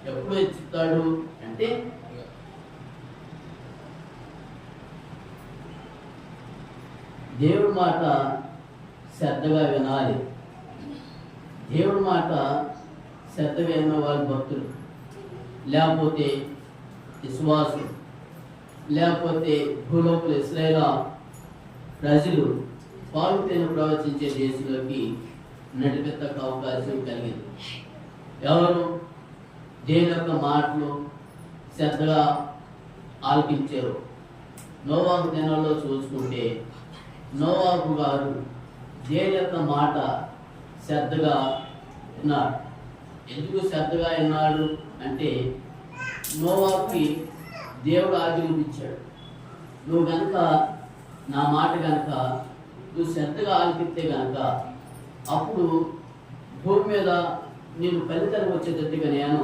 ఎప్పుడు హెచ్చిస్తాడు అంటే దేవుడి మాట శ్రద్ధగా వినాలి. దేవుడి మాట శ్రద్ధగా విన్న వాళ్ళు భక్తులు, లేకపోతే విశ్వాసులు, లేకపోతే భూలోకులు ఇశ్రాయేలు ప్రజలు పాలుతేను ప్రవచించే దేశంలోకి నడిపెత్తకు అవకాశం కలిగింది. ఎవరు దేవుని యొక్క మాటలు శ్రద్ధగా ఆలకించారు. నోవాహు దినాల్లో చూసుకుంటే నోవాహు గారు దేవుని యొక్క మాట శ్రద్ధగా విన్నాడు. ఎందుకు శ్రద్ధగా విన్నాడు అంటే నోవాహుకి దేవుడు ఆజ్ఞాపించాడు, నువ్వు కనుక నా మాట కనుక నువ్వు శ్రద్ధగా ఆలకిస్తే కనుక అప్పుడు భూమి మీద నేను ఫలితానికి వచ్చేటట్టుగా నేను